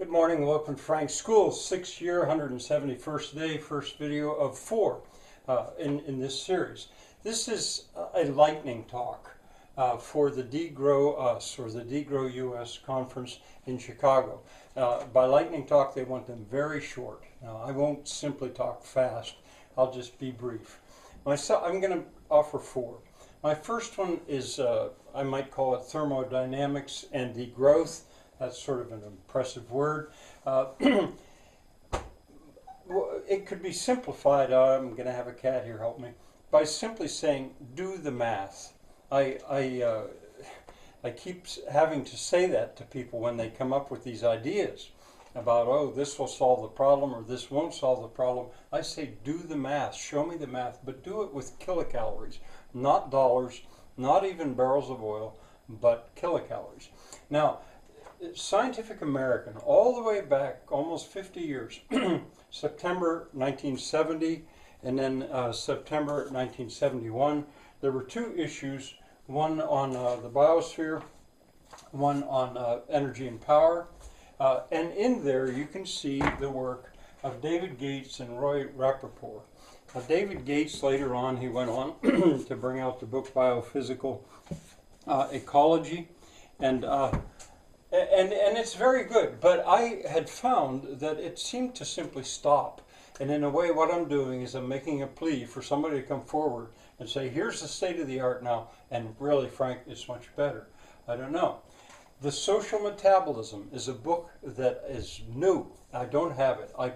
Good morning, welcome to Frank's School, 6th year, 171st day, first video of 4 in this series. This is a lightning talk for the DegrowUS, or the DegrowUS conference in Chicago. By lightning talk, they want them very short. Now, I won't simply talk fast, I'll just be brief. I'm going to offer 4. My first one is, I might call it Thermodynamics and Degrowth. That's sort of an impressive word. It could be simplified, I'm going to have a cat here help me, by simply saying, do the math. I keep having to say that to people when they come up with these ideas about, oh, this will solve the problem or this won't solve the problem. I say, do the math, show me the math, but do it with kilocalories, not dollars, not even barrels of oil, but kilocalories. Now, Scientific American, all the way back almost 50 years, September 1970 and then September 1971, there were 2 issues, one on the biosphere, one on energy and power, and in there you can see the work of David Gates and Roy Rappaport. David Gates, later on, he went on to bring out the book Biophysical Ecology, and it's very good, but I had found that it seemed to simply stop. And in a way, what I'm doing is I'm making a plea for somebody to come forward and say, here's the state of the art now, and really, Frank, it's much better. I don't know. The Social Metabolism is a book that is new. I don't have it. I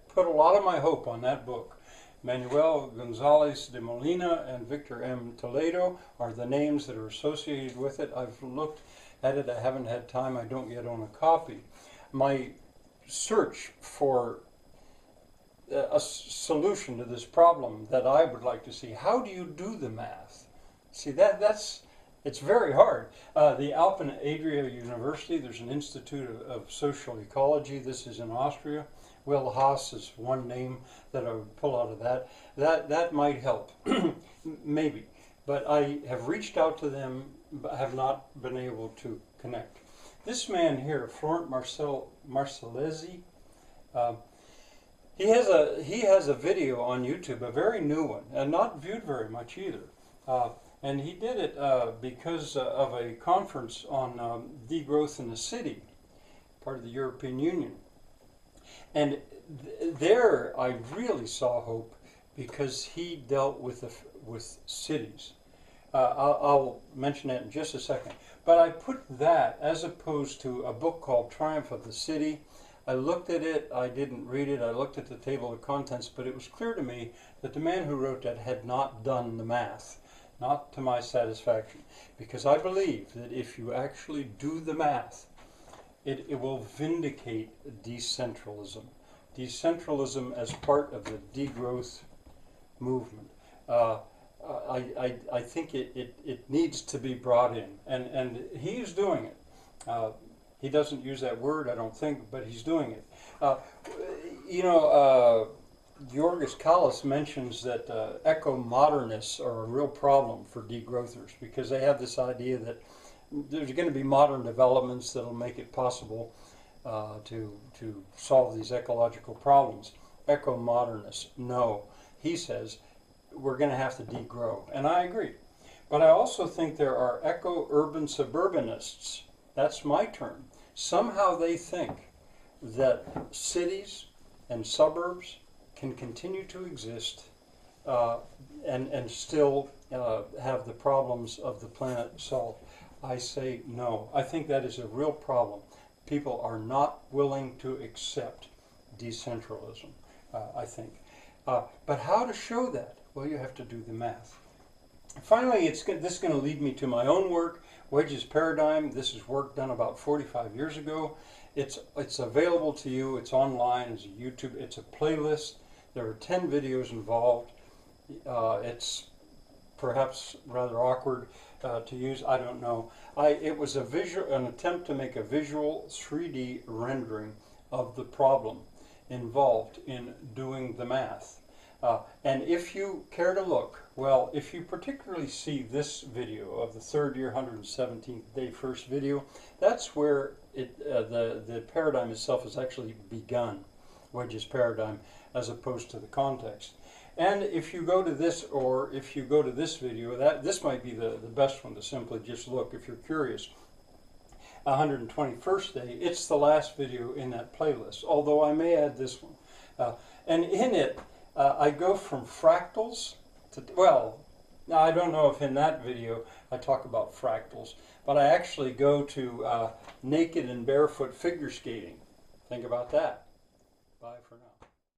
put a lot of my hope on that book. Manuel Gonzalez de Molina and Victor M. Toledo are the names that are associated with it. I've looked at it. I haven't had time. I don't yet own a copy. My search for a solution to this problem that I would like to see, how do you do the math? See, it's very hard. The Alpen Adria University, there's an Institute of Social Ecology. This is in Austria. Will Haas is one name that I would pull out of that. That might help, maybe. But I have reached out to them, but have not been able to connect. This man here, Florent Marcellesi, he has a video on YouTube, a very new one, and not viewed very much either. And he did it because of a conference on degrowth in the city, part of the European Union. And there I really saw hope because he dealt with cities. I'll mention that in just a second. But I put that as opposed to a book called Triumph of the City. I looked at it, I didn't read it, I looked at the table of contents, but it was clear to me that the man who wrote that had not done the math, not to my satisfaction. Because I believe that if you actually do the math, it will vindicate decentralism. Decentralism as part of the degrowth movement. I think it needs to be brought in, and he's doing it. He doesn't use that word, I don't think, but he's doing it. Georges Callas mentions that eco-modernists are a real problem for degrowthers because they have this idea that there's going to be modern developments that will make it possible to solve these ecological problems. Eco-modernists, no. He says we're going to have to degrow, and I agree. But I also think there are eco-urban suburbanists. That's my term. Somehow they think that cities and suburbs can continue to exist and still have the problems of the planet solved. I say no. I think that is a real problem. People are not willing to accept decentralism, I think. But how to show that? Well, you have to do the math. Finally, this is going to lead me to my own work, Wedge's Paradigm. This is work done about 45 years ago. It's available to you. It's online. It's a YouTube. It's a playlist. There are 10 videos involved. It's perhaps rather awkward to use. I don't know. It was an attempt to make a visual 3D rendering of the problem involved in doing the math. And if you care to look, well, if you particularly see this video of the 3rd year, 117th day first video, that's where the paradigm itself has actually begun, Wedge's paradigm, as opposed to the context. And if you go to this, or if you go to this video, this might be the best one to simply just look if you're curious. 121st day, it's the last video in that playlist, although I may add this one. And in it, I go from fractals to, well, now I don't know if in that video I talk about fractals, but I actually go to naked and barefoot figure skating. Think about that. Bye for now.